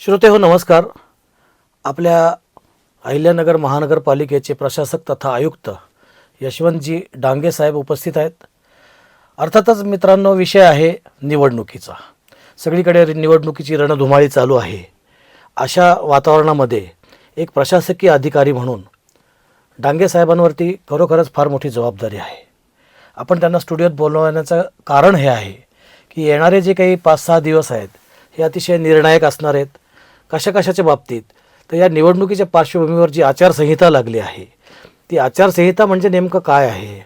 श्रोते हो नमस्कार. आपल्या अहिल्यानगर महानगरपालिकेचे प्रशासक तथा आयुक्त यशवंतजी डांगे साहेब उपस्थित आहेत. अर्थातच मित्रांनो, विषय आहे निवडणुकीचा. सगळीकडे निवडणुकीची रणधुमाळी चालू आहे. अशा वातावरणामध्ये एक प्रशासकीय अधिकारी म्हणून डांगे साहेबांवरती खरोखरच फार मोठी जबाबदारी आहे. आपण त्यांना स्टुडिओत बोलवण्याचं कारण हे आहे की येणारे जे काही 5-6 दिवस आहेत हे अतिशय निर्णायक असणार आहेत. कशाच्या बाबतीत तर या निवडणुकीच्या पार्श्वभूमीवर जी आचारसंहिता लागली आहे, ती आचारसंहिता म्हणजे नेमकं काय आहे,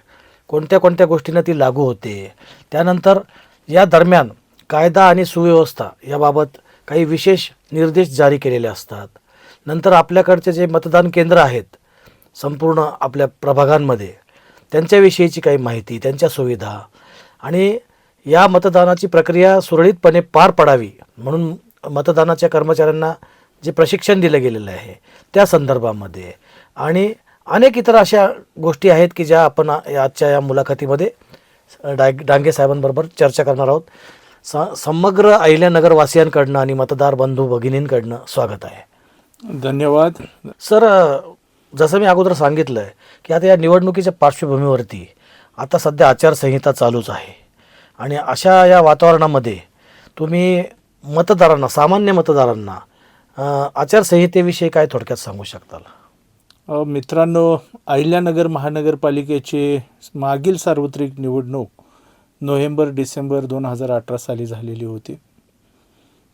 कोणत्या कोणत्या गोष्टींना ती लागू होते, त्यानंतर या दरम्यान कायदा आणि सुव्यवस्था याबाबत काही विशेष निर्देश जारी केलेले असतात. नंतर आपल्याकडचे जे मतदान केंद्र आहेत संपूर्ण आपल्या प्रभागांमध्ये, त्यांच्याविषयीची काही माहिती, त्यांच्या सुविधा आणि या मतदानाची प्रक्रिया सुरळीतपणे पार पडावी म्हणून मतदानाच्या कर्मचाऱ्यांना जे प्रशिक्षण दिलं गेलेलं आहे त्या संदर्भामध्ये आणि अनेक इतर अशा गोष्टी आहेत की ज्या आपण आजच्या या मुलाखतीमध्ये डांगे साहेबांबरोबर चर्चा करणार आहोत. समग्र अहिल्यानगरवासियांकडनं आणि मतदार बंधू भगिनींकडनं स्वागत आहे. धन्यवाद सर. जसं मी अगोदर सांगितलं आहे की आता या निवडणुकीच्या पार्श्वभूमीवरती आता सध्या आचारसंहिता चालूच आहे आणि अशा या वातावरणामध्ये तुम्ही मतदारांना, सामान्य मतदारांना आचारसंहितेविषयी काय थोडक्यात सांगू शकताल? मित्रांनो, अहिल्यानगर महानगरपालिकेची मागील सार्वत्रिक निवडणूक नोव्हेंबर-डिसेंबर 2018 साली झालेली होती.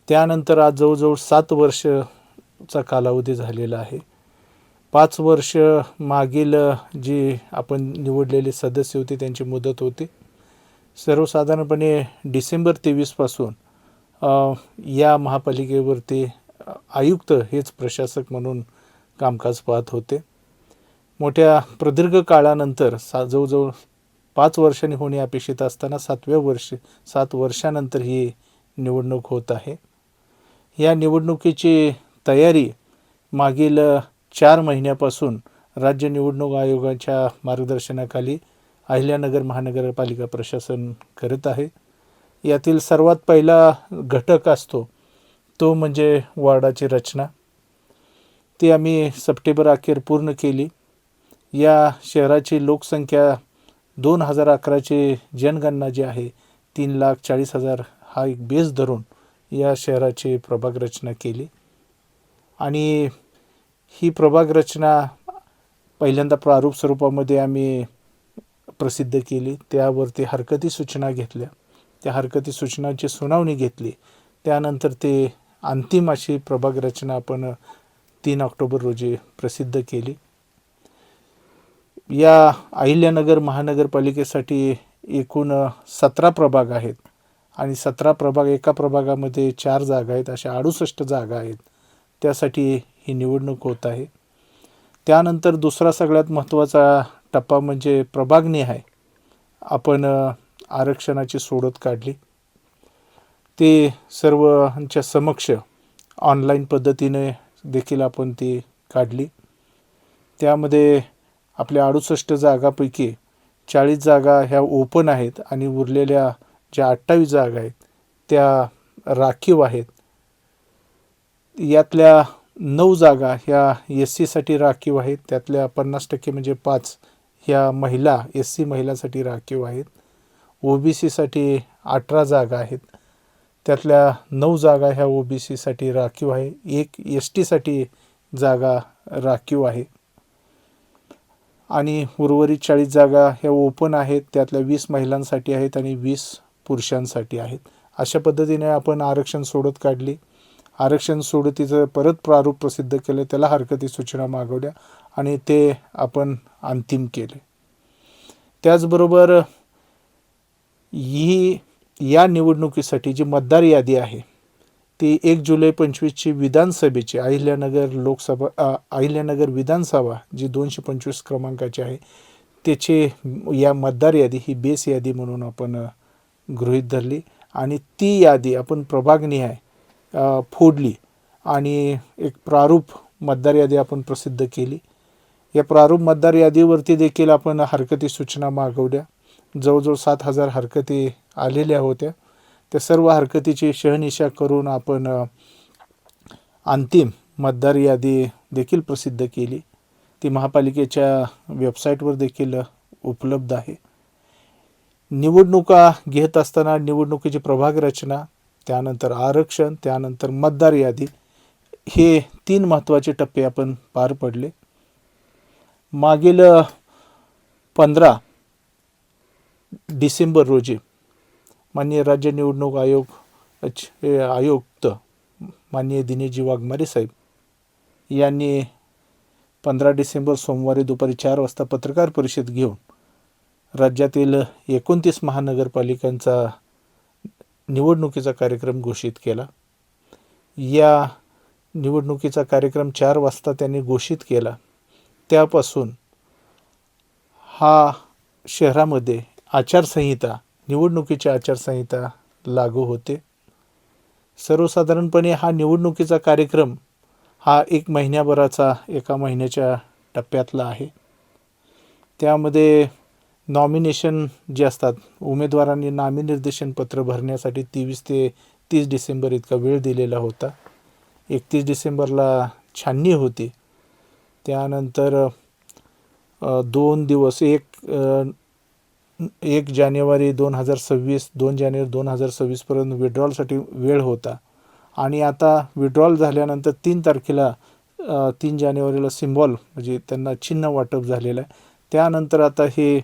त्यानंतर आज जवळजवळ 7 वर्षचा कालावधी झालेला आहे. 5 वर्ष मागील जी आपण निवडलेले सदस्य होते त्यांची मुदत होती. सर्वसाधारणपणे डिसेंबर 23 पासून या महापालिकेवरती आयुक्त हेच प्रशासक म्हणून कामकाज पाहत होते. मोठ्या प्रदीर्घ काळानंतर जवळजवळ 5 वर्षांनी होणे अपेक्षित असताना 7 वर्षानंतर ही निवडणूक होत आहे. या निवडणुकीची तयारी मागील 4 महिन्यापासून राज्य निवडणूक आयोगाच्या मार्गदर्शनाखाली अहिल्यानगर महानगरपालिका प्रशासन करत आहे. यातील सर्वात पहिला घटक असतो तो म्हणजे वॉर्डाची रचना. ती आम्ही सप्टेंबर अखेर पूर्ण केली. या शहराची लोकसंख्या 2011ची जनगणना जी आहे 3,40,000 हा एक बेस धरून या शहराची प्रभाग रचना केली आणि ही प्रभाग रचना पहिल्यांदा प्रारूप स्वरूपामध्ये आम्ही प्रसिद्ध केली. त्यावरती हरकती सूचना घेतल्या. त्या हरकती सूचनांची सुनावणी घेतली. त्यानंतर ते अंतिम अशी प्रभाग रचना आपण 3 ऑक्टोबर रोजी प्रसिद्ध केली. या अहिल्यानगर महानगरपालिकेसाठी एकूण 17 प्रभाग आहेत आणि 17 प्रभाग, एका प्रभागामध्ये 4 जागा आहेत, अशा 68 जागा आहेत. त्यासाठी ही निवडणूक होत आहे. त्यानंतर दुसरा सगळ्यात महत्त्वाचा टप्पा म्हणजे प्रभागनिहाय आपण आरक्षणाची सोडत काढली. ते सर्वांच्या समक्ष ऑनलाईन पद्धतीने देखील आपण ती काढली. त्यामध्ये आपल्या 68 जागापैकी 40 जागा ह्या ओपन आहेत आणि उरलेल्या ज्या 28 जागा आहेत त्या राखीव आहेत. यातल्या 9 जागा ह्या SC-साठी राखीव आहेत. त्यातल्या 50% म्हणजे 5 ह्या महिला, SC महिलांसाठी राखीव आहेत. OBC-साठी 18 जागा आहेत. त्यातल्या 9 जागा ह्या OBC-साठी राखीव आहे. 1 ST-साठी जागा राखीव आहे आणि उर्वरित 40 जागा ह्या ओपन आहेत. त्यातल्या 20 महिलांसाठी आहेत आणि 20 पुरुषांसाठी आहेत. अशा पद्धतीने आपण आरक्षण सोडत काढली. आरक्षण सोडतीचं परत प्रारूप प्रसिद्ध केलं, त्याला हरकती सूचना मागवल्या आणि ते आपण अंतिम केले. त्याचबरोबर या निवडणुकीसाठी जी मतदार यादी आहे ती 1 जुलै 25ची विधानसभेची अहिल्यानगर विधानसभा जी 225 क्रमांकाची आहे त्याची या मतदार यादी ही बेस यादी म्हणून आपण गृहीत धरली आणि ती यादी आपण प्रभागनिहाय फोडली आणि एक प्रारूप मतदार यादी आपण प्रसिद्ध केली. या प्रारूप मतदार यादीवरती देखील आपण हरकती सूचना मागवल्या. जवळजवळ 7,000 हरकती आलेल्या होत्या. त्या सर्व हरकतीची शहानिशा करून आपण अंतिम मतदार यादी देखील प्रसिद्ध केली. ती महापालिकेच्या वेबसाईटवर देखील उपलब्ध आहे. निवडणुका घेत असताना निवडणुकीची प्रभाग रचना, त्यानंतर आरक्षण, त्यानंतर मतदार यादी, हे 3 महत्त्वाचे टप्पे आपण पार पडले. मागील 15 डिसेंबर रोजी माननीय राज्य निवडणूक आयुक्त माननीय दिनेशजी वाघमारे साहेब यांनी 15 डिसेंबर सोमवारी दुपारी 4 वाजता पत्रकार परिषद घेऊन राज्यातील 29 महानगरपालिकांचा निवडणुकीचा कार्यक्रम घोषित केला. या निवडणुकीचा कार्यक्रम 4 वाजता त्यांनी घोषित केला. त्यापासून शहरामध्ये आचारसंहिता, निवडणुकीची आचारसंहिता लागू होते. सर्वसाधारणपणे निवडणुकीचा कार्यक्रम 1 महिन्याभराचा, 1 महिन्याच्या टप्प्यातला आहे. त्यामध्ये नॉमिनेशन जे असतात, उमेदवारांनी नामनिर्देशन पत्र भरण्यासाठी 23 ते 30 डिसेंबर इतका वेळ दिलेला होता. 31 डिसेंबरला छाननी होती. त्यानंतर 2 दिवस, 1 जानेवारी 2026, 2 जानेवारी 2026 पर्यंत विड्रॉलसाठी वेळ होता. आणि आता विड्रॉल झाल्यानंतर 3 तारखेला 3 जानेवारीला सिम्बॉल म्हणजे त्यांना चिन्ह वाटप झालेलं आहे. त्यानंतर आता हे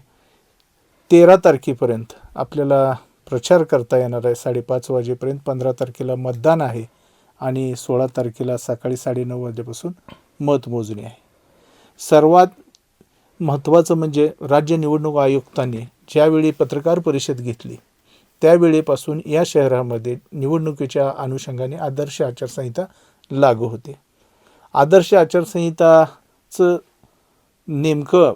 13 तारखेपर्यंत आपल्याला प्रचार करता येणार आहे 5:30 वाजेपर्यंत. 15 तारखेला मतदान आहे आणि 16 तारखेला सकाळी 9:30 वाजेपासून मतमोजणी आहे. सर्वात महत्त्वाचं म्हणजे राज्य निवडणूक आयुक्तांनी ज्यावेळी पत्रकार परिषद घेतली त्यावेळेपासून या शहरामध्ये निवडणुकीच्या अनुषंगाने आदर्श आचारसंहिता लागू होते. आदर्श आचारसंहिताचं नेमकं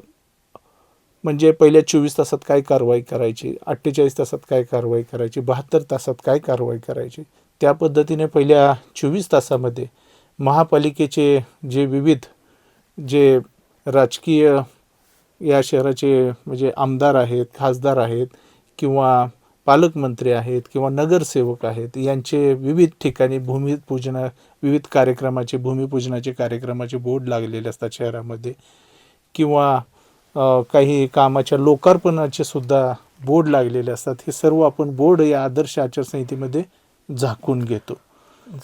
म्हणजे पहिल्या 24 तासात काय कारवाई करायची, 48 तासात काय कारवाई करायची, 72 तासात काय कारवाई करायची, त्या पद्धतीने पहिल्या 24 तासामध्ये महापालिकेचे विविध राजकीय या शहराचे म्हणजे आमदार आहेत, खासदार आहेत किंवा पालकमंत्री आहेत किंवा नगरसेवक आहेत, यांचे विविध ठिकाणी विविध भूमिपूजनाचे कार्यक्रमाचे बोर्ड लागलेले असतात शहरामध्ये, किंवा काही कामाच्या लोकार्पणाचे सुद्धा बोर्ड लागलेले असतात. हे सर्व आपण बोर्ड या आदर्श आचारसंहितेमध्ये झाकून घेतो.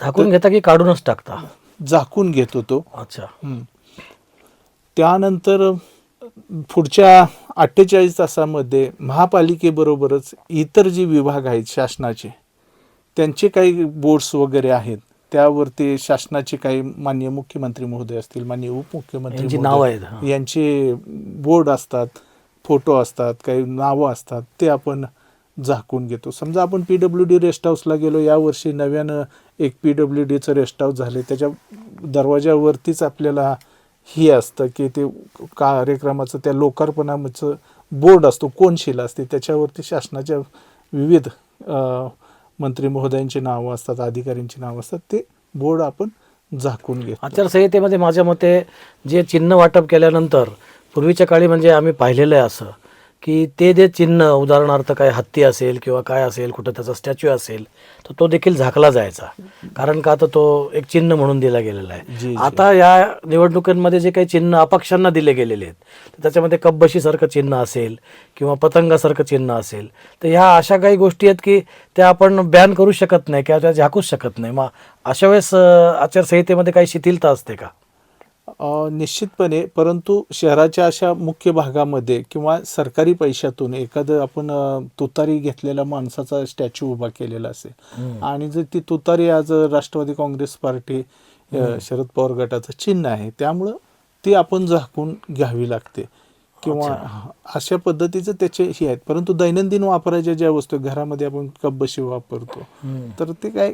झाकून घेता की काढूनच टाकता? झाकून घेतो तो. अच्छा. त्यानंतर पुढच्या 48 तासामध्ये महापालिकेबरोबरच इतर जे विभाग आहेत शासनाचे, त्यांचे काही बोर्ड्स वगैरे आहेत, त्यावरती शासनाचे काही माननीय मुख्यमंत्री महोदय असतील, माननीय उपमुख्यमंत्री नाव आहेत, यांचे बोर्ड असतात, फोटो असतात, काही नावं असतात, ते आपण झाकून घेतो. समजा आपण PWD रेस्ट हाऊसला गेलो, यावर्षी नव्यानं एक PWDचं रेस्ट हाऊस झाले, त्याच्या दरवाजावरतीच आपल्याला ही असतं की ते कार्यक्रमाचं त्या लोकार्पणाचं बोर्ड असतो, कोनशिला असते, त्याच्यावरती शासनाच्या विविध मंत्री महोदयांची नावं असतात, अधिकाऱ्यांची नावं असतात, ते बोर्ड आपण झाकून घेतो. आचारसंहितेमध्ये माझ्या मते जे चिन्ह वाटप केल्यानंतर पूर्वीच्या काळी म्हणजे आम्ही पाहिलेलं आहे असं की ते चिन्ह, उदाहरणार्थ काय हत्ती असेल किंवा काय असेल, कुठं त्याचा स्टॅच्यू असेल, तर तो देखील झाकला जायचा. कारण का तर तो एक चिन्ह म्हणून दिला गेलेला आहे. आता या निवडणुकांमध्ये जे काही चिन्ह अपक्षांना दिले गेलेले आहेत, त्याच्यामध्ये कब्बशीसारखं चिन्ह असेल किंवा पतंगासारखं चिन्ह असेल, तर ह्या अशा काही गोष्टी आहेत की त्या आपण बॅन करू शकत नाही किंवा त्या झाकूच शकत नाही. मग अशा वेळेस आचारसंहितेमध्ये काही शिथिलता असते का? निश्चितपणे, परंतु शहराच्या अशा मुख्य भागामध्ये किंवा सरकारी पैशातून एखादं आपण तुतारी घेतलेल्या माणसाचा स्टॅच्यू उभा केलेला असेल आणि जर ती तुतारी आज राष्ट्रवादी काँग्रेस पार्टी शरद पवार गटाचं चिन्ह आहे, त्यामुळं ती आपण झाकून घ्यावी लागते किंवा अशा पद्धतीचं त्याचे हे आहेत. परंतु दैनंदिन वापराच्या ज्या वस्तू घरामध्ये आपण कब्बशी वापरतो, तर ते काय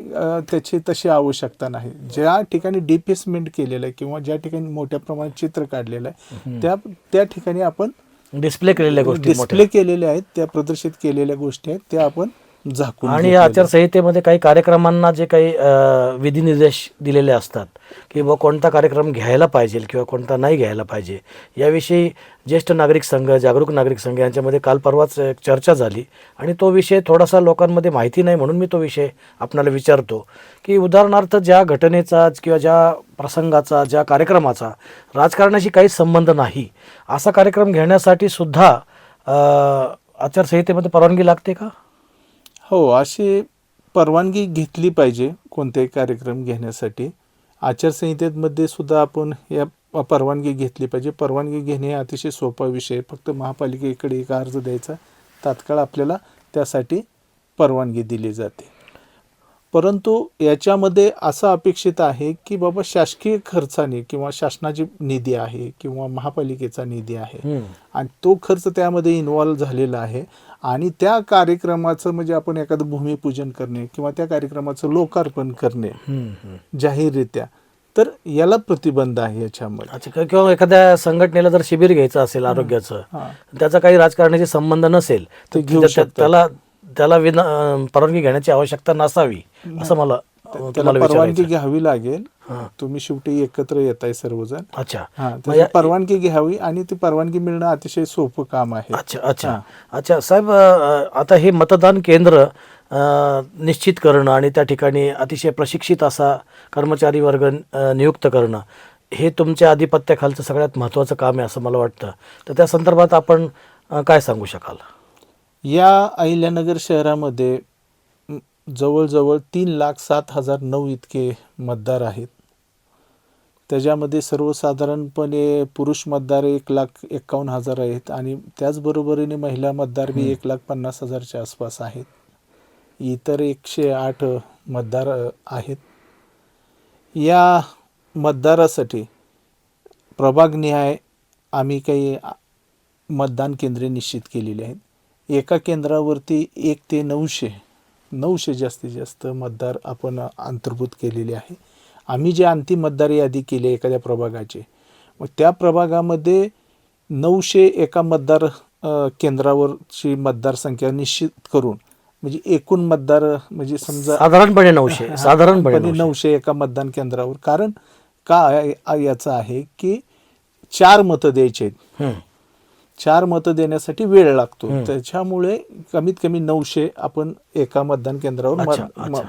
त्याची तशी आवश्यकता नाही. ज्या ठिकाणी डिफेसमेंट केलेलं आहे किंवा ज्या ठिकाणी मोठ्या प्रमाणात चित्र काढलेलं आहे, त्या ठिकाणी आपण डिस्प्ले केलेल्या गोष्टी डिस्प्ले केलेल्या आहेत, त्या प्रदर्शित केलेल्या गोष्टी आहेत, त्या आपण झाकून आणि या घेतलेलं आहे. आचारसंहितेमध्ये काही कार्यक्रमांना जे काही विधिनिर्देश दिलेले असतात की बुवा कोणता कार्यक्रम घ्यायला पाहिजे किंवा कोणता नाही घ्यायला पाहिजे, याविषयी ज्येष्ठ नागरिक संघ, जागरूक नागरिक संघ यांच्यामध्ये काल परवाच एक चर्चा झाली आणि तो विषय थोडासा लोकांमध्ये माहिती नाही म्हणून मी तो विषय आपणाला विचारतो की उदाहरणार्थ ज्या घटनेचा किंवा ज्या प्रसंगाचा, ज्या कार्यक्रमाचा राजकारणाशी काहीच संबंध नाही, असा कार्यक्रम घेण्यासाठी सुद्धा आचारसंहितेमध्ये परवानगी लागते का? हो, अशी परवानगी घेतली पाहिजे कोणतेही कार्यक्रम घेण्यासाठी. आचारसंहितेमध्ये सुद्धा आपण या परवानगी घेतली पाहिजे. परवानगी घेणे हा अतिशय सोपा विषय आहे. फक्त महापालिकेकडे एक अर्ज द्यायचा, तात्काळ आपल्याला त्यासाठी परवानगी दिली जाते. परंतु याच्यामध्ये असं अपेक्षित आहे की बाबा शासकीय खर्चाने किंवा शासनाची निधी आहे किंवा महापालिकेचा निधी आहे आणि तो खर्च त्यामध्ये इन्व्हॉल्व झालेला आहे आणि त्या कार्यक्रमाचं म्हणजे आपण एखादं भूमिपूजन करणे किंवा त्या कार्यक्रमाचं लोकार्पण करणे जाहीररित्या, तर याला प्रतिबंध आहे याच्यामध्ये. अच्छा, किंवा एखाद्या संघटनेला जर शिबिर घ्यायचं असेल आरोग्याचं, त्याचा काही राजकारणाशी संबंध नसेल ते घेऊ तर शकतात. त्याला परवानगी घेण्याची आवश्यकता नसावी असं मला त्याला तुम्हाला परवानगी विचारायचं. घ्यावी लागेल. हां. तुम्ही शेवटी एकत्र येताय सर्वजण. अच्छा. त्याची परवानगी घ्यावी आणि ती परवानगी मिळणं अतिशय सोपं काम आहे. अच्छा अच्छा अच्छा साहेब, आता हे मतदान केंद्र निश्चित करणं आणि त्या ठिकाणी अतिशय प्रशिक्षित असा कर्मचारी वर्ग नियुक्त करणं, हे तुमच्या आधिपत्याखालचं सगळ्यात महत्त्वाचं काम आहे असं मला वाटतं. तर त्या संदर्भात आपण काय सांगू शकाल? या अहिल्यानगर शहरामध्ये जवळजवळ 3,07,009 इतके मतदार आहेत. त्याच्यामध्ये सर्वसाधारणपणे पुरुष मतदार 1,51,000 आहेत आणि त्याचबरोबरीने महिला मतदार बी 1,50,000च्या आसपास आहेत. इतर 108 मतदार आहेत. या मतदारासाठी प्रभागनिहाय आम्ही काही मतदान केंद्रे निश्चित केलेली आहेत. एका केंद्रावरती 1 ते 900 जास्तीत जास्त मतदार आपण अंतर्भूत केलेले आहे. आम्ही जे अंतिम मतदार यादी केली एखाद्या प्रभागाचे, मग त्या प्रभागामध्ये 900 एका मतदार केंद्रावरची मतदारसंख्या निश्चित करून म्हणजे एकूण मतदार म्हणजे समजा साधारणपणे 900 एका मतदान केंद्रावर. कारण काय याचं आहे की 4 मतं द्यायचे आहेत. 4 मतं देण्यासाठी वेळ लागतो. त्याच्यामुळे कमीत कमी 900 आपण एका मतदान केंद्रावर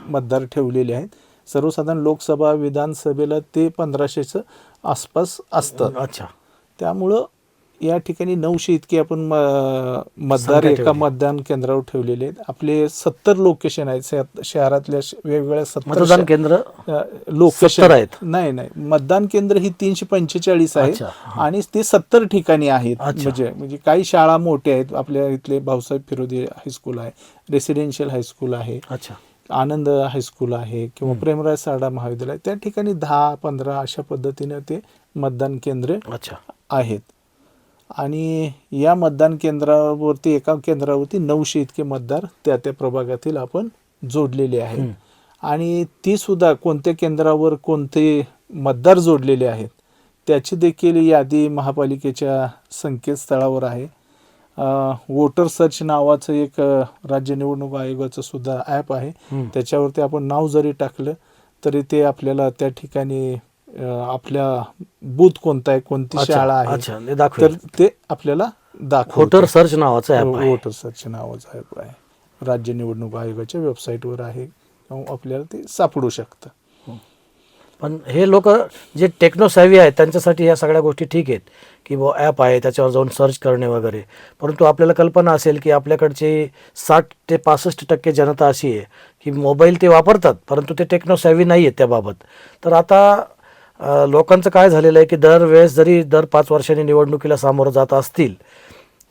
मतदार ठेवलेले आहेत. सर्वसाधारण लोकसभा विधानसभेला ते 1500च्या आसपास असतं. अच्छा, त्यामुळं या ठिकाणी 900 इतके आपण मतदार एका मतदान केंद्रावर ठेवलेले आहेत. आपले 70 लोकेशन आहेत शहरातल्या वेगवेगळ्या 70 मतदान केंद्र लोकेशन आहेत. नाही मतदान केंद्र ही 345 आहेत आणि ते 70 ठिकाणी आहेत. म्हणजे काही शाळा मोठ्या आहेत. आपल्या इथले भाऊसाहेब फिरोदी हायस्कूल आहे, रेसिडेन्शियल हायस्कूल आहे, आनंद हायस्कूल आहे किंवा प्रेमराज सारडा महाविद्यालय, त्या ठिकाणी 10-15 अशा पद्धतीने ते मतदान केंद्र आहेत. आणि या मतदान केंद्रावरती एका केंद्रावरती 900 इतके मतदार त्या प्रभागातील आपण जोडलेले आहेत. आणि ती सुद्धा कोणत्या केंद्रावर कोणते मतदार जोडलेले आहेत त्याची देखील यादी महापालिकेच्या संकेतस्थळावर आहे. वोटर सर्च नावाचं एक राज्य निवडणूक आयोगाचं सुद्धा ॲप आहे. त्याच्यावरती आपण नाव जरी टाकलं तरी ते आपल्याला त्या ठिकाणी आपल्या बूथ कोणता आहे, कोणती शाळा आहे तर ते आपल्याला दाखवतं. वोटर सर्च नावाचं ॲप, वोटर सर्च नावाचं ॲप आहे. राज्य निवडणूक आयोगाच्या वेबसाईटवर आहे, आपल्याला ते सापडू शकतं. पण हे लोक जे टेक्नोसॅव्ही आहेत त्यांच्यासाठी या सगळ्या गोष्टी ठीक आहेत की वो ॲप आहे त्याच्यावर जाऊन सर्च करणे वगैरे, परंतु आपल्याला कल्पना असेल की आपल्याकडची 60 ते 65% जनता अशी आहे की मोबाईल ते वापरतात परंतु ते टेक्नोसॅव्ही नाही आहेत त्याबाबत. तर आता लोकांचं काय झालेलं आहे की दरवेळेस जरी दर 5 वर्षांनी निवडणुकीला सामोरं जात असतील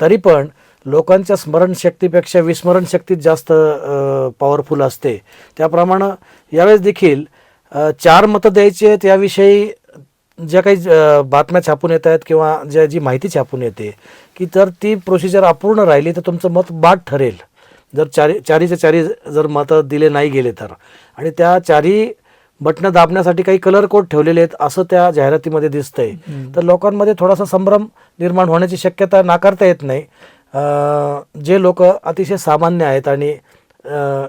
तरी पण लोकांच्या स्मरणशक्तीपेक्षा विस्मरणशक्तीच जास्त पॉवरफुल असते. त्याप्रमाणे यावेळेस देखील 4 मतं द्यायची आहेत याविषयी ज्या काही बातम्या छापून येत आहेत किंवा जी माहिती छापून येते की तर ती प्रोसिजर अपूर्ण राहिली तर तुमचं मत बाद ठरेल जर चारीचे चारी जर मतं दिले नाही गेले तर. आणि त्या 4 बटणं दाबण्यासाठी काही कलर कोड ठेवलेले आहेत असं त्या जाहिरातीमध्ये दिसतंय. तर लोकांमध्ये थोडासा संभ्रम निर्माण होण्याची शक्यता नाकारता येत नाही. जे लोक अतिशय सामान्य आहेत आणि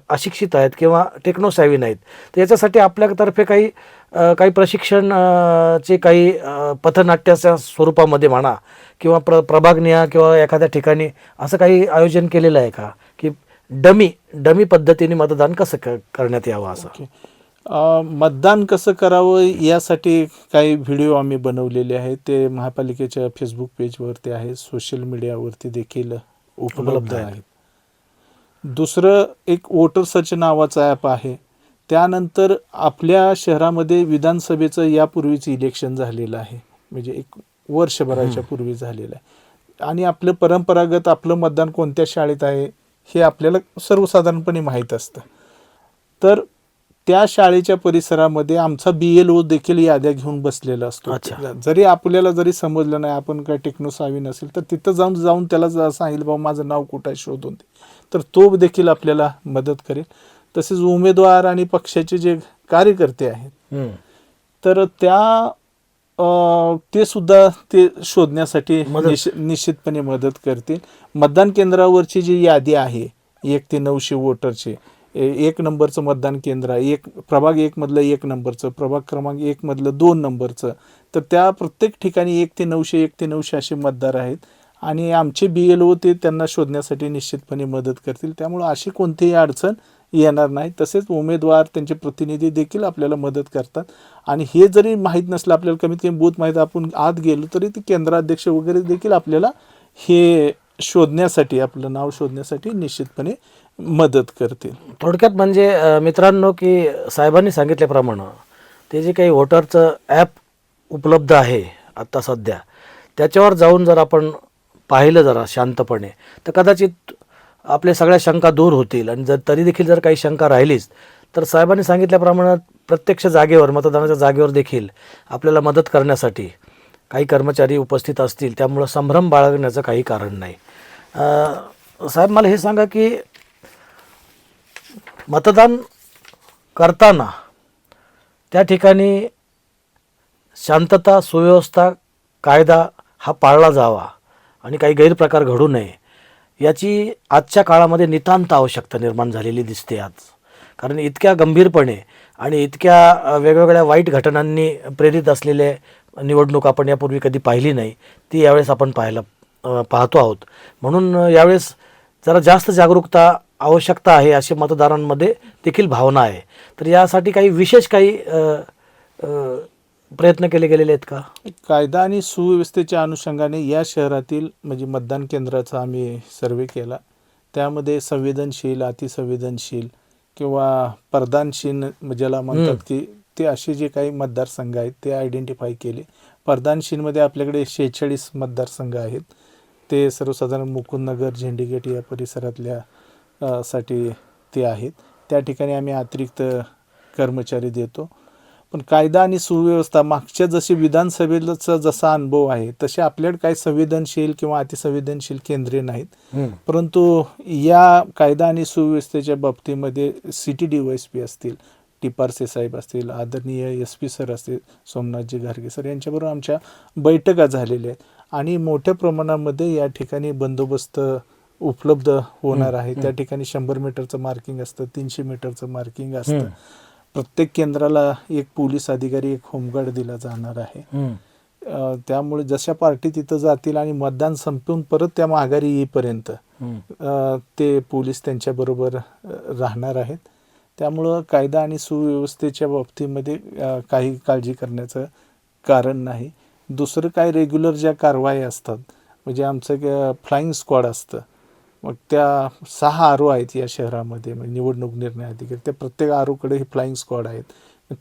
अशिक्षित आहेत किंवा टेक्नोसॅव्ही नाहीत, तर याच्यासाठी आपल्यातर्फे काही प्रशिक्षण चे काही पथनाट्याच्या स्वरूपामध्ये म्हणा किंवा प्रभागनिया किंवा एखाद्या ठिकाणी असं काही आयोजन केलेलं आहे का, की डमी पद्धतीने मतदान कसं करण्यात यावं असं? ओके. मतदान कसं करावं यासाठी काही व्हिडिओ आम्ही बनवलेले आहेत. ते महापालिकेच्या फेसबुक पेजवरती आहे, सोशल मीडियावरती देखील उपलब्ध आहेत. दुसरं एक वोटर सर्च नावाचा ॲप आहे. त्यानंतर आपल्या शहरामध्ये विधानसभेचं यापूर्वीच इलेक्शन झालेलं आहे, म्हणजे एक वर्षभराच्या पूर्वी झालेलं आहे. आणि आपलं परंपरागत आपलं मतदान कोणत्या शाळेत आहे हे आपल्याला सर्वसाधारणपणे माहीत असतं. तर त्या शाळेच्या परिसरामध्ये आमचा BLO देखील याद्या घेऊन बसलेला असतो. अच्छा. जरी आपल्याला समजलं नाही, आपण काय टेक्नोसावी नसेल, तर तिथं जाऊन त्याला सांगितलं बाबा माझं नाव कुठं आहे शोधून दे, तर तो देखील आपल्याला मदत करेल. तसेच उमेदवार आणि पक्षाचे जे कार्यकर्ते आहेत तर ते सुद्धा ते शोधण्यासाठी निश्चितपणे मदत करतील. मतदान केंद्रावरची जी यादी आहे 1 ते 900 वोटरचे, 1 नंबरचं मतदान केंद्र आहे, प्रभाग 1 मधलं 1 नंबरचं, प्रभाग क्रमांक 1 मधलं 2 नंबरचं, तर त्या प्रत्येक ठिकाणी 1 ते 900 असे मतदार आहेत. आणि आमचे BLO ते त्यांना शोधण्यासाठी निश्चितपणे मदत करतील. त्यामुळे अशी कोणतीही अडचण येणार नाही. तसेच उमेदवार त्यांचे प्रतिनिधी देखील आपल्याला मदत करतात. आणि हे जरी माहीत नसलं आपल्याला, कमीत कमी बूथ माहीत, आपण आत गेलो तरी ते केंद्राध्यक्ष वगैरे देखील आपल्याला हे शोधण्यासाठी, आपलं नाव शोधण्यासाठी निश्चितपणे मदत करतील. थोडक्यात म्हणजे मित्रांनो, की साहेबांनी सांगितल्याप्रमाणे ते जे काही वोटरचं ॲप उपलब्ध आहे आत्ता सध्या, त्याच्यावर जाऊन जर आपण पाहिलं जरा शांतपणे, तर कदाचित आपल्या सगळ्या शंका दूर होतील. आणि तरी देखील जर काही शंका राहिलीच तर साहेबांनी सांगितल्याप्रमाणे प्रत्यक्ष जागेवर, मतदानाच्या जागेवर देखील आपल्याला मदत करण्यासाठी काही कर्मचारी उपस्थित असतील. त्यामुळं संभ्रम बाळगण्याचं काही कारण नाही. साहेब, मला हे सांगा की मतदान करताना त्या ठिकाणी शांतता, सुव्यवस्था, कायदा हा पाळला जावा आणि काही गैरप्रकार घडू नये, याची आजच्या काळामध्ये नितांत आवश्यकता निर्माण झालेली दिसते आज. कारण इतक्या गंभीरपणे आणि इतक्या वेगवेगळ्या वाईट घटनांनी प्रेरित असलेले निवडणूक आपण यापूर्वी कधी पाहिली नाही, ती यावेळेस आपण पाहतो आहोत. म्हणून यावेळेस जरा जास्त जागरूकता आवश्यकता आहे, अशी मतदारांमध्ये देखील भावना आहे. तर यासाठी काही विशेष काही प्रयत्न केले गेलेले आहेत का? कायदा आणि सुव्यवस्थेच्या अनुषंगाने या शहरातील म्हणजे मतदान केंद्राचा आम्ही सर्वे केला. त्यामध्ये संवेदनशील, अतिसंवेदनशील किंवा प्रदानशील ज्याला म्हणतात, की ते असे जे काही मतदारसंघ आहेत ते आयडेंटिफाय केले. प्रदानशीलमध्ये आपल्याकडे 46 मतदारसंघ आहेत. ते सर्वसाधारण मुकुंदनगर, झेंडेगेट या परिसरातल्या साठी ते आहेत. त्या ठिकाणी आम्ही अतिरिक्त कर्मचारी देतो. पण कायदा आणि सुव्यवस्था मागच्या जशी विधानसभेचा जसा अनुभव आहे तसे आपल्याकडे काही संवेदनशील किंवा अतिसंवेदनशील केंद्रे नाहीत. परंतु या कायदा आणि सुव्यवस्थेच्या बाबतीमध्ये सिटी DYSP असतील, टिपारसे साहेब असतील, आदरणीय SP सर असतील, सोमनाथजी घारगे सर, यांच्याबरोबर आमच्या बैठका झालेल्या आहेत. आणि मोठ्या प्रमाणामध्ये या ठिकाणी बंदोबस्त उपलब्ध होणार आहे. त्या ठिकाणी 100 मीटरचं मार्किंग असतं, 300 मीटरचं मार्किंग असतं. प्रत्येक केंद्राला एक पोलीस अधिकारी, एक होमगार्ड दिला जाणार आहे. त्यामुळे जशा पार्टी तिथं जातील आणि मतदान संपवून परत त्या माघारी येईपर्यंत ते पोलीस त्यांच्याबरोबर राहणार आहेत. त्यामुळं कायदा आणि सुव्यवस्थेच्या बाबतीमध्ये काही काळजी करण्याचं कारण नाही. दुसरं काय, रेग्युलर ज्या कारवाई असतात, म्हणजे आमचं फ्लाईंग स्क्वॉड असतं. मग त्या 6 RO आहेत या शहरामध्ये, म्हणजे निवडणूक निर्णय अधिकारी, त्या प्रत्येक ROकडे हे फ्लाईंग स्क्वॉड आहेत.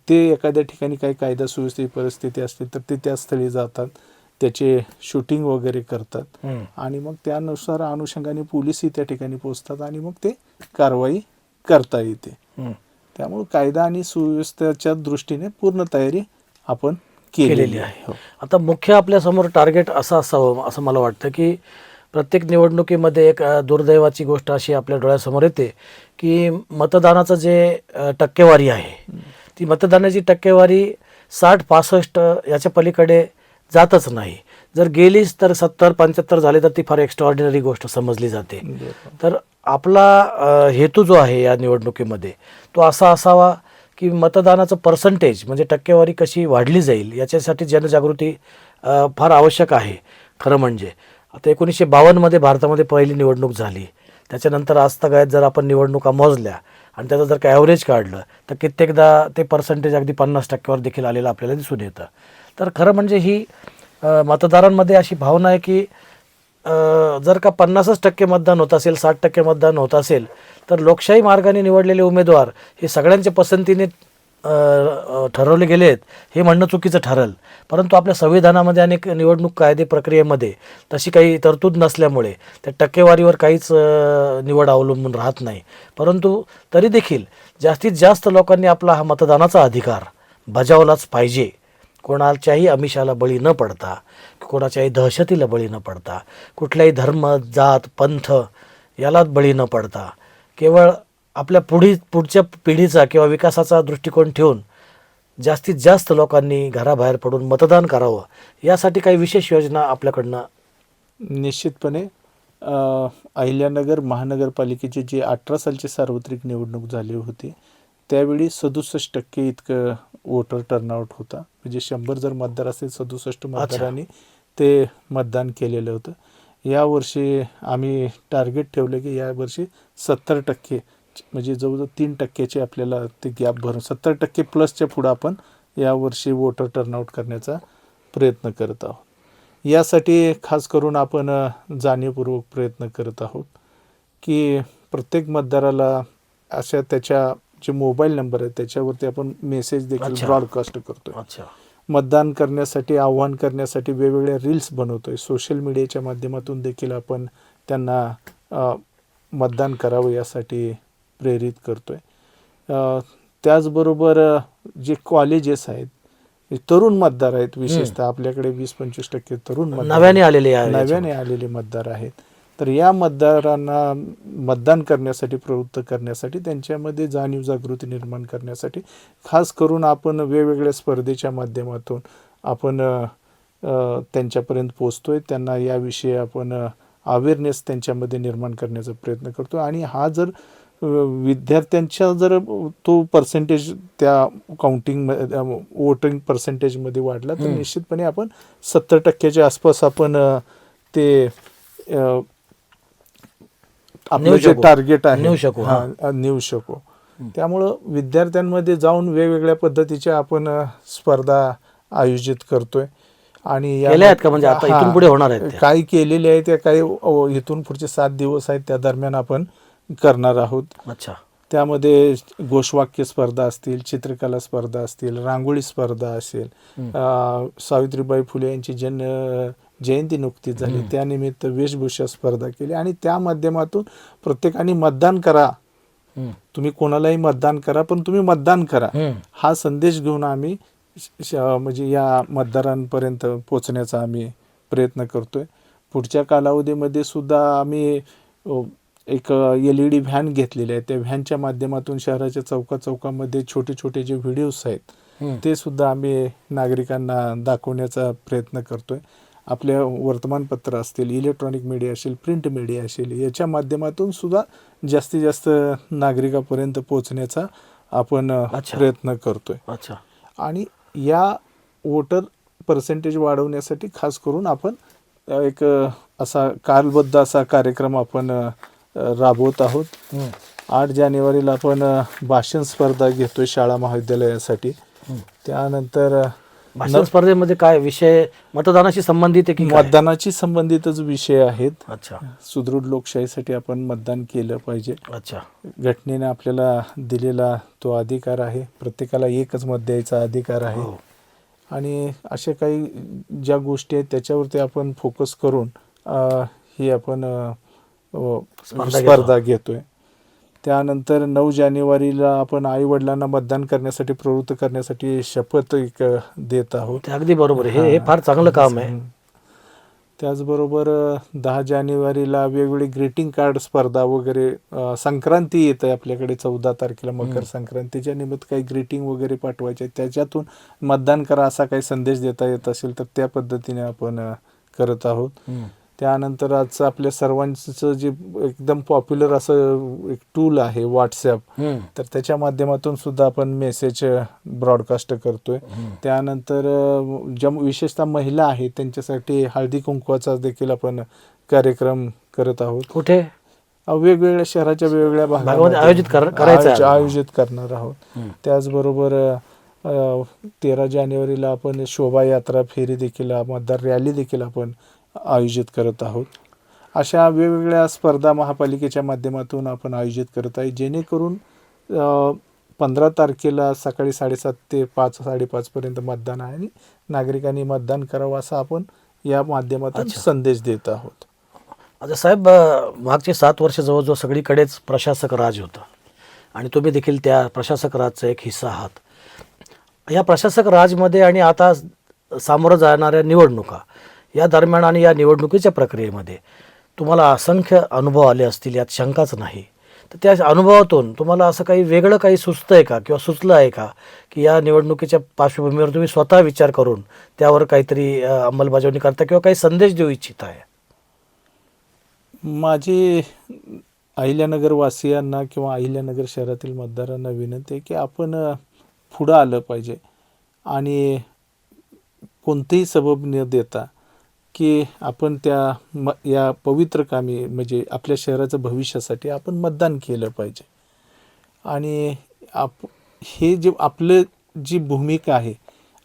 ते एखाद्या ठिकाणी काही कायदा सुव्यवस्थेची परिस्थिती असते तर ते त्या स्थळी जातात, त्याचे शूटिंग वगैरे करतात. आणि मग त्यानुसार अनुषंगाने पोलीसही त्या ठिकाणी पोहोचतात आणि मग ते कारवाई करता येते. त्यामुळे कायदा आणि सुव्यवस्थेच्या दृष्टीने पूर्ण तयारी आपण केलेली आहे. आता मुख्य आपल्यासमोर टार्गेट असं असावं असं मला वाटतं, की प्रत्येक निवडणुकीमध्ये एक दुर्दैवाची गोष्ट अशी आपल्या डोळ्यासमोर येते, की मतदानाचं जे टक्केवारी आहे, ती मतदानाची टक्केवारी 60-65 याच्या पलीकडे जातच नाही. जर गेलीच तर 70-75 झाले तर ती फार एक्स्ट्रॉर्डिनरी गोष्ट समजली जाते. तर आपला हेतू जो आहे या निवडणुकीमध्ये तो असा असावा की मतदानाचं पर्सेंटेज म्हणजे टक्केवारी कशी वाढली जाईल याच्यासाठी जनजागृती फार आवश्यक आहे. खरं म्हणजे आता 1952मध्ये भारतामध्ये पहिली निवडणूक झाली. त्याच्यानंतर आजतागायत जर आपण निवडणुका मोजल्या आणि त्याचं जर का ॲव्हरेज काढलं तर कित्येकदा ते पर्सेंटेज अगदी 50% देखील आलेलं आपल्याला दिसून येतं. तर खरं म्हणजे ही मतदारांमध्ये अशी भावना आहे की जर का 50% मतदान होत असेल, 60% मतदान होत असेल तर लोकशाही मार्गाने निवडलेले उमेदवार हे सगळ्यांच्या पसंतीने ठरवले गेले आहेत हे म्हणणं चुकीचं ठरेल. परंतु आपल्या संविधानामध्ये अनेक निवडणूक कायदे प्रक्रियेमध्ये तशी काही तरतूद नसल्यामुळे त्या टक्केवारीवर काहीच निवड अवलंबून राहत नाही. परंतु तरी देखील जास्तीत जास्त लोकांनी आपला हा मतदानाचा अधिकार बजावलाच पाहिजे. कोणाच्याही आमिषाला बळी न पडता, कोणाच्याही दहशतीला बळी न पडता, कुठल्याही धर्म, जात, पंथ याला बळी न पडता, केवळ आपल्या पुढच्या पिढीचा किंवा विकासाचा दृष्टिकोन ठेवून जास्तीत जास्त लोकांनी घराबाहेर पडून मतदान करावं यासाठी काही विशेष योजना आपल्याकडनं. निश्चितपणे अहिल्यानगर महानगरपालिकेची जी 18 सालची सार्वत्रिक निवडणूक झाली होती त्यावेळी 67% इतकं वोटर टर्नआउट होता. म्हणजे 100 जर मतदार असेल 67 मतदारांनी ते मतदान केलेलं होतं. यावर्षी आम्ही टार्गेट ठेवलं की यावर्षी 70% म्हणजे जवळजवळ 3% आपल्याला ते गॅप भरून 70% प्लसच्या पुढं आपण यावर्षी वोटर टर्नआउट करण्याचा प्रयत्न करत आहोत. यासाठी खास करून आपण जाणीवपूर्वक प्रयत्न करत आहोत की प्रत्येक मतदाराला अशा त्याच्या जे मोबाईल नंबर आहे त्याच्यावरती आपण मेसेज देखील ब्रॉडकास्ट करतोय. मतदान करण्यासाठी आव्हान करण्यासाठी वेगवेगळ्या रील्स बनवतोय. सोशल मीडियाच्या माध्यमातून देखील आपण त्यांना मतदान करावं यासाठी प्रेरित करतोय. त्याचबरोबर जे कॉलेजेस आहेत, तरुण मतदार आहेत, विशेषतः आपल्याकडे 20-25% तरुण नव्याने आलेले मतदार आहेत. तर या मतदारांना मतदान करण्यासाठी प्रवृत्त करण्यासाठी त्यांच्यामध्ये जाणीव जागृती निर्माण करण्यासाठी खास करून आपण वेगवेगळ्या स्पर्धेच्या माध्यमातून आपण त्यांच्यापर्यंत पोचतोय. त्यांना याविषयी आपण अवेअरनेस त्यांच्यामध्ये निर्माण करण्याचा प्रयत्न करतो. आणि हा जर विद्यार्थ्यांच्या जर तो पर्सेंटेज त्या काउंटिंग वोटिंग पर्सेंटेजमध्ये वाढला तर निश्चितपणे आपण 70%च्या आसपास आपण ते आपलं जे टार्गेट आहे नेऊ शकू. त्यामुळं विद्यार्थ्यांमध्ये जाऊन वेगवेगळ्या पद्धतीच्या आपण स्पर्धा आयोजित करतोय. आणि इथून पुढे होणार आहेत, काही केलेले आहे त्या काही इथून पुढचे 7 दिवस आहेत त्या दरम्यान आपण करणार आहोत. त्यामध्ये घोषवाक्य स्पर्धा असतील, चित्रकला स्पर्धा असतील, रांगोळी स्पर्धा असेल, सावित्रीबाई फुले यांची जयंती नुकतीच झाली त्यानिमित्त वेशभूषा स्पर्धा केली. आणि त्या माध्यमातून प्रत्येकाने मतदान करा, तुम्ही कोणालाही मतदान करा पण तुम्ही मतदान करा हा संदेश घेऊन आम्ही म्हणजे या मतदारांपर्यंत पोचण्याचा आम्ही प्रयत्न करतोय. पुढच्या कालावधीमध्ये सुद्धा आम्ही एक LED व्हॅन घेतलेले आहे. त्या व्हॅनच्या माध्यमातून शहराच्या चौकामध्ये छोटे छोटे जे व्हिडिओज आहेत ते सुद्धा आम्ही नागरिकांना दाखवण्याचा प्रयत्न करतोय. आपल्या वर्तमानपत्र असतील, इलेक्ट्रॉनिक मीडिया असेल, प्रिंट मीडिया असेल, याच्या माध्यमातून सुद्धा जास्तीत जास्त नागरिकापर्यंत पोहोचण्याचा आपण प्रयत्न करतोय. आणि या वोटर पर्सेंटेज वाढवण्यासाठी खास करून आपण एक असा कालबद्ध असा कार्यक्रम आपण राबवत आहोत. 8 जानेवारीला आपण भाषण स्पर्धा घेतोय शाळा महाविद्यालयासाठी. त्यानंतर भाषण स्पर्धेमध्ये काय विषय मतदानाशी संबंधित आहे की मतदानाशी संबंधितच विषय आहेत. सुदृढ लोकशाहीसाठी आपण मतदान केलं पाहिजे. घटनेने आपल्याला दिलेला तो अधिकार आहे. प्रत्येकाला एकच मत द्यायचा अधिकार आहे. आणि अशा काही ज्या गोष्टी आहेत त्याच्यावरती आपण फोकस करून ही आपण स्पर्धा घेतोय. त्यानंतर 9 जानेवारीला आपण आई वडिलांना मतदान करण्यासाठी प्रवृत्त करण्यासाठी शपथ एक देत आहोत. अगदी बरोबर, हे फार चांगलं काम आहे. त्याचबरोबर 10 जानेवारीला वेगवेगळी ग्रीटिंग कार्ड स्पर्धा वगैरे. संक्रांती येत आहे आपल्याकडे 14 तारखेला मकर संक्रांतीच्या निमित्त काही ग्रीटिंग वगैरे पाठवायचे, त्याच्यातून मतदान करा असा काही संदेश देता येत असेल तर त्या पद्धतीने आपण करत आहोत. त्यानंतर आजचं आपल्या सर्वांचं जे एकदम पॉप्युलर असं एक टूल आहे व्हॉट्सॲप, तर त्याच्या माध्यमातून सुद्धा आपण मेसेज ब्रॉडकास्ट करतोय. त्यानंतर ज्या विशेषतः महिला आहेत त्यांच्यासाठी हळदी कुंकवाचा देखील आपण कार्यक्रम करत आहोत. कुठे? वेगवेगळ्या शहराच्या वेगवेगळ्या भागामध्ये आयोजित करायचं आहे. आयोजित करणार आहोत. त्याचबरोबर 13 जानेवारीला आपण शोभायात्रा, फेरी देखील, मतदार रॅली देखील आपण आयोजित करत आहोत. अशा वेगवेगळ्या स्पर्धा महापालिकेच्या माध्यमातून आपण आयोजित करत आहे, जेणेकरून 15 तारखेला सकाळी 7:30 ते 5-5:30 पर्यंत मतदान आहे आणि नागरिकांनी मतदान करावं असा आपण या माध्यमातून संदेश देत आहोत. आता साहेब, मागचे 7 वर्ष जवळजवळ सगळीकडेच प्रशासक राज होतं आणि तुम्ही देखील त्या प्रशासक राजचा एक हिस्सा आहात. या प्रशासक राजमध्ये आणि आता सामोरं जाणाऱ्या निवडणुका या दरम्यान आणि या निवडणुकीच्या प्रक्रियेमध्ये तुम्हाला असंख्य अनुभव आले असतील, यात शंकाच नाही. तर त्या अनुभवातून तुम्हाला असं काही वेगळं काही सुचतं आहे का किंवा सुचलं आहे का की या निवडणुकीच्या पार्श्वभूमीवर तुम्ही स्वतः विचार करून त्यावर काहीतरी अंमलबजावणी करता किंवा काही संदेश देऊ इच्छित आहे? माझी अहिल्यानगर वासियांना किंवा अहिल्यानगर शहरातील मतदारांना विनंती आहे की आपण पुढं आलं पाहिजे आणि कोणतेही सबब न देता की आपण या पवित्र कामी म्हणजे आपल्या शहराचं भविष्यासाठी आपण मतदान केलं पाहिजे. आणि हे जे आपलं जी भूमिका आहे,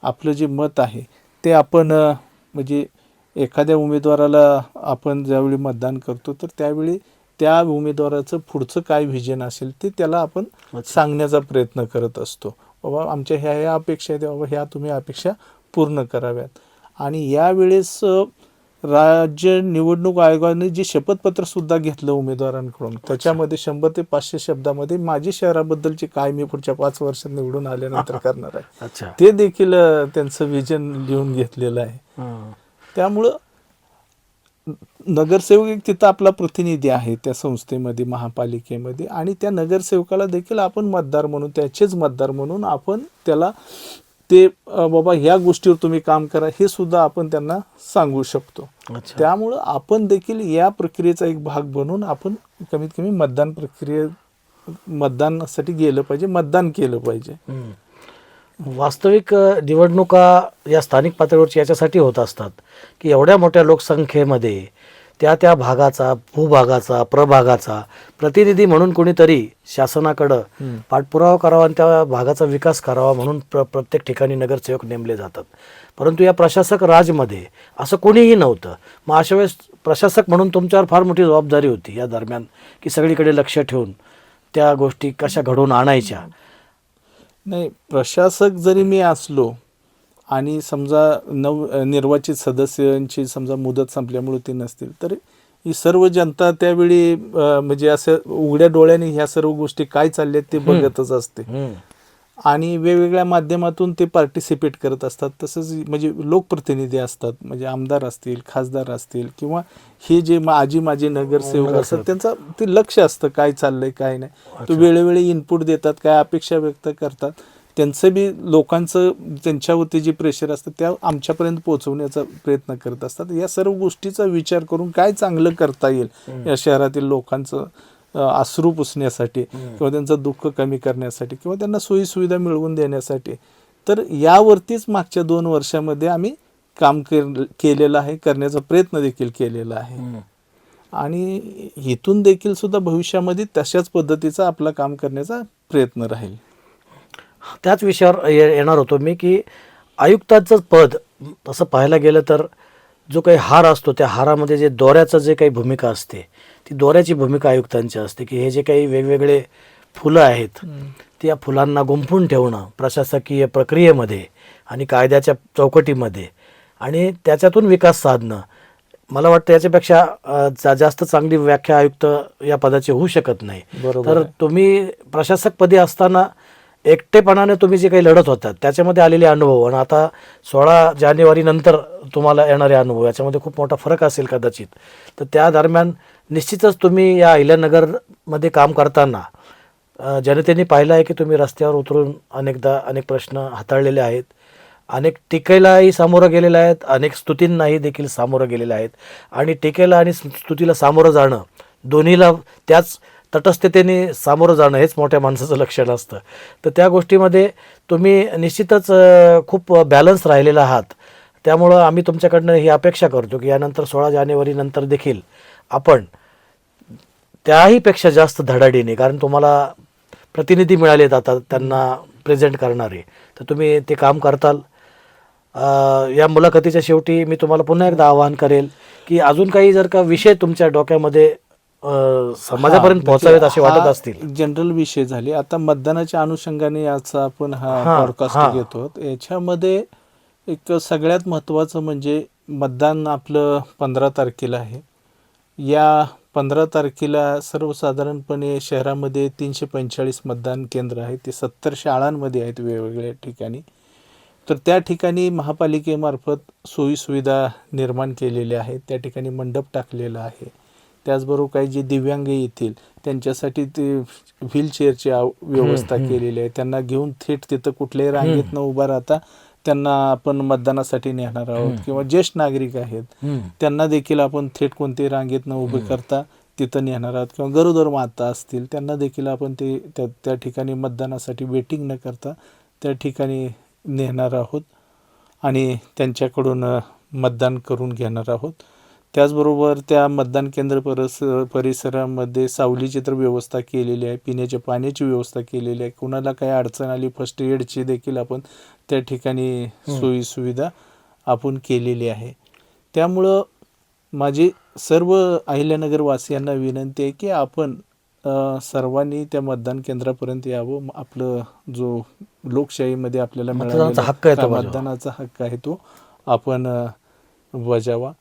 आपलं जे मत आहे ते आपण म्हणजे एखाद्या उमेदवाराला आपण ज्यावेळी मतदान करतो तर त्यावेळी त्या उमेदवाराचं पुढचं काय व्हिजन असेल ते त्याला आपण सांगण्याचा प्रयत्न करत असतो. बाबा आमच्या ह्या अपेक्षा आहेत, बाबा ह्या तुम्ही अपेक्षा पूर्ण कराव्यात. आणि यावेळेस राज्य निवडणूक आयोगाने जे शपथपत्र सुद्धा घेतलं उमेदवारांकडून, त्याच्यामध्ये 100 ते 500 शब्दामध्ये माझी शहराबद्दलची काय मी पुढच्या 5 वर्षात निवडून आल्यानंतर करणार आहे ते देखील त्यांचं विजन लिहून घेतलेलं आहे. त्यामुळं नगरसेवक एक तिथं आपला प्रतिनिधी आहे त्या संस्थेमध्ये, महापालिकेमध्ये, आणि त्या नगरसेवकाला देखील आपण मतदार म्हणून, त्याचेच मतदार म्हणून आपण त्याला ते बाबा ह्या गोष्टीवर तुम्ही काम करा हे सुद्धा आपण त्यांना सांगू शकतो. त्यामुळं आपण देखील या प्रक्रियेचा एक भाग बनून आपण कमीत कमी मतदानासाठी गेलं पाहिजे, मतदान केलं पाहिजे. वास्तविक निवडणुका या स्थानिक पातळीवरची याच्यासाठी होत असतात की एवढ्या मोठ्या लोकसंख्येमध्ये त्या भागाचा, भूभागाचा, प्रभागाचा प्रतिनिधी म्हणून कोणीतरी शासनाकडं पाठपुरावा करावा आणि त्या भागाचा विकास करावा म्हणून प्रत्येक ठिकाणी नगरसेवक नेमले जातात. परंतु या प्रशासक राजमध्ये असं कोणीही नव्हतं. मग अशा वेळेस प्रशासक म्हणून तुमच्यावर फार मोठी जबाबदारी होती या दरम्यान की सगळीकडे लक्ष ठेवून त्या गोष्टी कशा घडवून आणायच्या. नाही, प्रशासक जरी मी असलो आणि समजा निर्वाचित सदस्यांची समजा मुदत संपल्यामुळे ते नसतील तर ही सर्व जनता त्यावेळी म्हणजे असं उघड्या डोळ्याने ह्या सर्व गोष्टी काय चालल्यात ते बघतच असते आणि वेगवेगळ्या माध्यमातून ते पार्टिसिपेट करत असतात. तसंच म्हणजे लोकप्रतिनिधी असतात, म्हणजे आमदार असतील, खासदार असतील किंवा हे जे माझे नगरसेवक असतात त्यांचं ते लक्ष असतं काय चाललंय काय नाही. तो वेळोवेळी इनपुट देतात, काय अपेक्षा व्यक्त करतात. त्यांचं बी लोकांचं त्यांच्यावरती जे प्रेशर असतं त्या आमच्यापर्यंत पोहोचवण्याचा प्रयत्न करत असतात. या सर्व गोष्टीचा विचार करून काय चांगलं करता येईल या शहरातील लोकांचं अश्रू पुसण्यासाठी किंवा त्यांचं दुःख कमी करण्यासाठी किंवा त्यांना सोयीसुविधा मिळवून देण्यासाठी, तर यावरतीच मागच्या 2 वर्षामध्ये आम्ही काम केलेलं आहे, करण्याचा प्रयत्न देखील केलेला आहे. आणि इथून देखील सुद्धा भविष्यामध्ये तशाच पद्धतीचा आपला काम करण्याचा प्रयत्न राहील. त्याच विषयावर येणार होतो मी की आयुक्ताचं पद तसं पाहायला गेलं तर जो काही हार असतो त्या हारामध्ये जे दोऱ्याचं जे काही भूमिका असते ती दोऱ्याची भूमिका आयुक्तांची असते की हे जे काही वेगवेगळे फुलं आहेत त्या फुलांना गुंफून ठेवणं प्रशासकीय प्रक्रियेमध्ये आणि कायद्याच्या चौकटीमध्ये आणि त्याच्यातून विकास साधणं. मला वाटतं याच्यापेक्षा जास्त चांगली व्याख्या आयुक्त या पदाची होऊ शकत नाही. तर तुम्ही प्रशासकपदी असताना एकटेपणाने तुम्ही जे काही लढत होतात त्याच्यामध्ये आलेले अनुभव आणि आता 16 जानेवारी नंतर तुम्हाला येणारे अनुभव याच्यामध्ये खूप मोठा फरक असेल कदाचित. तर त्या दरम्यान निश्चितच तुम्ही या अहिल्यानगरमध्ये काम करताना जनतेने पाहिलं आहे की तुम्ही रस्त्यावर उतरून अनेकदा अनेक प्रश्न हाताळलेले आहेत अनेक टीकेलाही सामोरं गेलेले आहेत, अनेक स्तुतींनाही देखील सामोरं गेलेले आहेत. आणि टीकेला आणि स्तुतीला सामोरं जाणं, दोन्हीला त्याच तटस्थतेने सामोरं जाणं हेच मोठ्या माणसाचं लक्षण असतं. तर त्या गोष्टीमध्ये तुम्ही निश्चितच खूप बॅलन्स राहिलेला आहात. त्यामुळं आम्ही तुमच्याकडनं ही अपेक्षा करतो की यानंतर 16 जानेवारी नंतर देखील आपण त्याहीपेक्षा जास्त धडाडीने, कारण तुम्हाला प्रतिनिधी मिळालेत आता त्यांना प्रेझेंट करणारे, तर तुम्ही ते काम करताल. या मुलाखतीच्या शेवटी मी तुम्हाला पुन्हा एकदा आवाहन करेल की अजून काही जर का विषय तुमच्या डोक्यामध्ये समाजापर्यंत पोहोचावेत असे वाटत असतील. जनरल विषय झाले. आता मतदानाच्या अनुषंगाने याचा आपण हा पॉडकास्ट घेतो. याच्यामध्ये एक सगळ्यात महत्त्वाचं म्हणजे मतदान आपलं 15 तारखेला आहे. या 15 तारखेला सर्वसाधारणपणे शहरामध्ये 345 मतदान केंद्र आहेत. ते 70 शाळांमध्ये आहेत वेगवेगळ्या ठिकाणी. तर त्या ठिकाणी महापालिकेमार्फत सोयीसुविधा निर्माण केलेल्या आहेत. त्या ठिकाणी मंडप टाकलेला आहे. त्याचबरोबर काही जे दिव्यांग येतील त्यांच्यासाठी ते व्हीलचेअरची व्यवस्था केलेली आहे. त्यांना घेऊन थेट तिथं कुठल्याही रांगेत न उभा राहता त्यांना आपण मतदानासाठी नेणार आहोत. किंवा ज्येष्ठ नागरिक आहेत त्यांना देखील आपण थेट कोणत्याही रांगेत न उभे करता तिथं नेणार आहोत. किंवा गरोदर माता असतील त्यांना देखील आपण ते त्या ठिकाणी मतदानासाठी वेटिंग न करता त्या ठिकाणी नेणार आहोत आणि त्यांच्याकडून मतदान करून घेणार आहोत. त्याचबरोबर त्या मतदान केंद्र परिसरामध्ये सावलीची तर व्यवस्था केलेली आहे, पिण्याच्या पाण्याची व्यवस्था केलेली आहे. कुणाला काही अडचण आली फर्स्ट एडची देखील आपण त्या ठिकाणी सोयीसुविधा आपण केलेली आहे. त्यामुळं माझी सर्व अहिल्यानगर वासियांना विनंती आहे की आपण सर्वांनी त्या मतदान केंद्रापर्यंत यावं. आपलं जो लोकशाहीमध्ये आपल्याला मिळालेला मतदानाचा हक्क आहे तो आपण बजावा.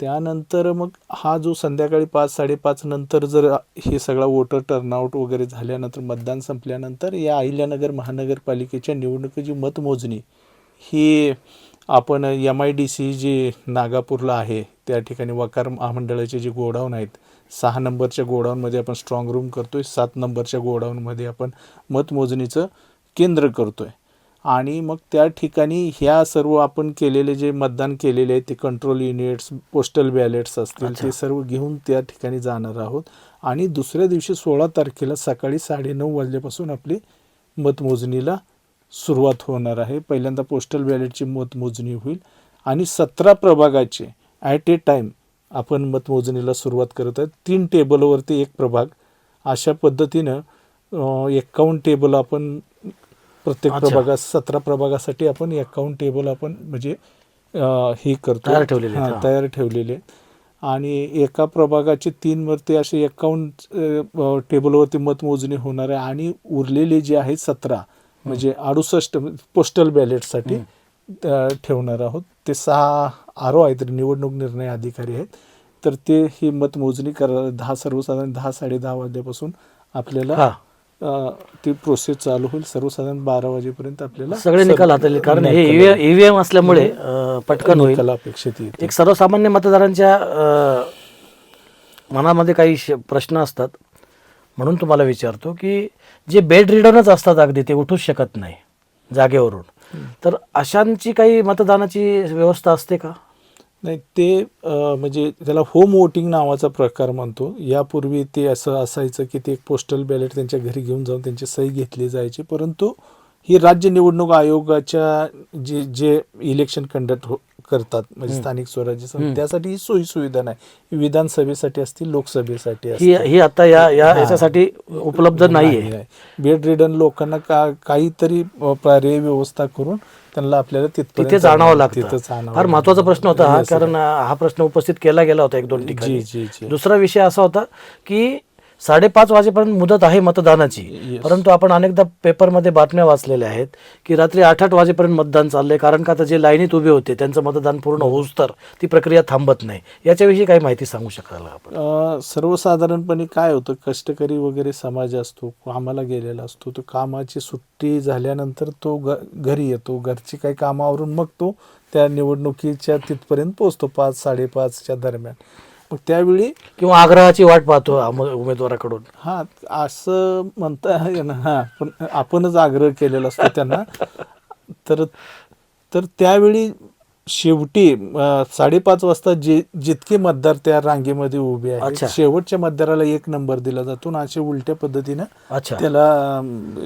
त्यानंतर मग हा जो संध्याकाळी 5-5:30 नंतर जर हे सगळा वोटर टर्नआउट वगैरे झाल्यानंतर मतदान संपल्यानंतर या अहिल्यानगर महानगरपालिकेच्या निवडणुकीची मतमोजणी ही आपण MIDC जी नागापूरला आहे त्या ठिकाणी वकार महामंडळाचे जे गोडाऊन आहेत 6 नंबरच्या गोडाऊनमध्ये आपण स्ट्रॉंग रूम करतोय. 7 नंबरच्या गोडाऊनमध्ये आपण मतमोजणीचं केंद्र करतोय. आणि मग त्या ठिकाणी ह्या सर्व आपण केलेले जे मतदान केलेले आहे ते कंट्रोल युनिट्स, पोस्टल बॅलेट्स असतील ते सर्व घेऊन त्या ठिकाणी जाणार आहोत. आणि दुसऱ्या दिवशी 16 तारखेला सकाळी 9:30 वाजल्यापासून आपली मतमोजणीला सुरुवात होणार आहे. पहिल्यांदा पोस्टल बॅलेटची मतमोजणी होईल आणि 17 प्रभागाचे ॲट ए टाईम आपण मतमोजणीला सुरुवात करत आहोत. 3 टेबलवरती एक प्रभाग अशा पद्धतीनं 51 टेबल आपण प्रत्येक प्रभागात 17 प्रभागासाठी आपण 51 टेबल आपण म्हणजे हे करतो तयार ठेवलेले. आणि एका प्रभागाचे 3 वरती असे 51 टेबलवरती मतमोजणी होणार आहे. आणि उरलेले जे आहेत 17 म्हणजे 68 पोस्टल बॅलेटसाठी ठेवणार आहोत. ते 6 RO आहेत, निवडणूक निर्णय अधिकारी आहेत. तर ते ही मतमोजणी सर्वसाधारण 10-10:30 वाजल्यापासून आपल्याला ती प्रोसेस चालू होईल. सर्वसाधारण 12 वाजेपर्यंत आपल्याला सगळे निकाल हातात येईल. कारण हे EVM असल्यामुळे पटकन होईल. अपेक्षित येईल. एक सर्वसामान्य मतदारांच्या मनामध्ये काही प्रश्न असतात म्हणून तुम्हाला विचारतो की जे बेड रिडनच असतात अगदी ते उठूच शकत नाही जागेवरून, तर अशांची काही मतदानाची व्यवस्था असते का? नाही, ते म्हणजे त्याला होम वोटिंग नावाचा प्रकार म्हणतो. यापूर्वी ते असं असायचं की ते पोस्टल बॅलेट त्यांच्या घरी घेऊन जाऊन त्यांची सही घेतली जायची. परंतु ही राज्य निवडणूक आयोगाच्या जे इलेक्शन कंडक्ट करतात म्हणजे स्थानिक स्वराज्य त्यासाठी ही सोयी सुविधा नाही. विधानसभेसाठी असतील, लोकसभेसाठी असतील. ही आता याच्यासाठी उपलब्ध नाहीये. बेड रिडन लोकांना काहीतरी पर्यायी व्यवस्था करून त्यांना आपल्याला तिथे जाणावं लागतं. फार महत्वाचा प्रश्न होता हा, कारण हा प्रश्न उपस्थित केला गेला होता 1-2 ठिकाणी. दुसरा विषय असा होता की 5:30 वाजेपर्यंत मुदत आहे मतदानाची, परंतु आपण अनेकदा पेपरमध्ये बातम्या वाचलेल्या आहेत की रात्री 8-8 वाजेपर्यंत मतदान चाललंय. कारण का आता जे लाईनीत उभे होते त्यांचं मतदान पूर्ण होऊस तर ती प्रक्रिया थांबत नाही. याच्याविषयी काही माहिती सांगू शकाल आपण? सर्वसाधारणपणे काय होतं, कष्टकरी वगैरे समाज असतो, कामाला गेलेला असतो. तो कामाची सुट्टी झाल्यानंतर तो घरी येतो, घरची काही कामावरून मग तो त्या निवडणुकीच्या तिथपर्यंत पोहोचतो 5-5:30च्या दरम्यान. मग त्यावेळी किंवा आग्रहाची वाट पाहतो उमेदवाराकडून. असं म्हणता येईल ना. पण आपणच आग्रह केलेला असतो त्यांना. तर तर त्यावेळी शेवटी 5:30 वाजता जितके मतदार त्या रांगेमध्ये उभे आहेत, अच्छा. शेवटच्या मतदाराला 1 नंबर दिला जातो आणि अशा उलट्या पद्धतीनं अच्छा. त्याला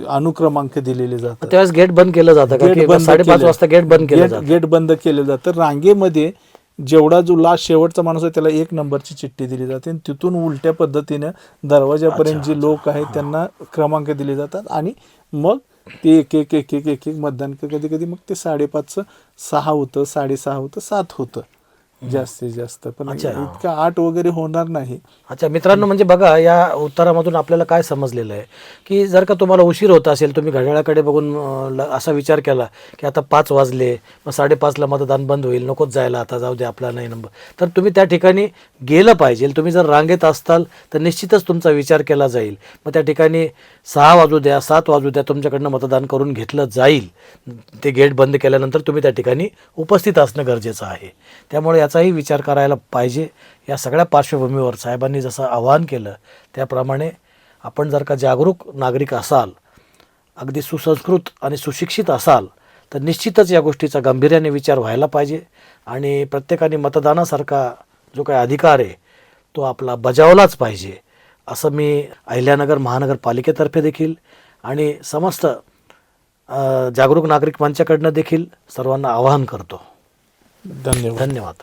अनुक्रमांक दिलेले जातात. त्यावेळेस गेट बंद केलं जातं का, गेट की बंद 5:30 केलं. वाजता गेट बंद केलं जातं? गेट बंद केलं जातं. रांगेमध्ये जेवढा जो लास्ट शेवटचा माणूस आहे त्याला 1 नंबरची चिठ्ठी दिली जाते आणि तिथून उलट्या पद्धतीनं दरवाजापर्यंत जे लोक आहेत त्यांना क्रमांक दिले जातात आणि मग ते एक एक एक एक एक एक मतदान कधी कधी मग ते 5:30चं 6 होतं, 6:30 होतं, 7 होतं जास्तीत जास्त. पण अच्छा. इतका 8 वगैरे होणार नाही. अच्छा मित्रांनो, म्हणजे बघा या उत्तरामधून आपल्याला काय समजलेलं आहे की जर का तुम्हाला उशीर होत असेल, तुम्ही घड्याळाकडे बघून असा विचार केला की आता 5 वाजले, मग 5:30ला मतदान बंद होईल, नकोच जायला, आता जाऊ दे आपला नाही नंबर, तर तुम्ही त्या ठिकाणी गेलं पाहिजे. तुम्ही जर रांगेत असताल तर निश्चितच तुमचा विचार केला जाईल. मग त्या ठिकाणी 6 वाजू द्या, 7 वाजू द्या, तुमच्याकडनं मतदान करून घेतलं जाईल. ते गेट बंद केल्यानंतर तुम्ही त्या ठिकाणी उपस्थित असणं गरजेचं आहे. त्यामुळे याचाही विचार करायला पाहिजे. या सगळ्या पार्श्वभूमीवर साहेबांनी जसं आवाहन केलं त्याप्रमाणे आपण जर का जागरूक नागरिक असाल, अगदी सुसंस्कृत आणि सुशिक्षित असाल, तर निश्चितच या गोष्टीचा गांभीर्याने विचार व्हायला पाहिजे आणि प्रत्येकाने मतदानासारखा जो काही अधिकार आहे तो आपला बजावलाच पाहिजे, असं मी अहिल्यानगर महानगरपालिकेतर्फे देखील आणि समस्त जागरूक नागरिक मंचाकडनं देखील सर्वांना आवाहन करतो. धन्यवाद. धन्यवाद.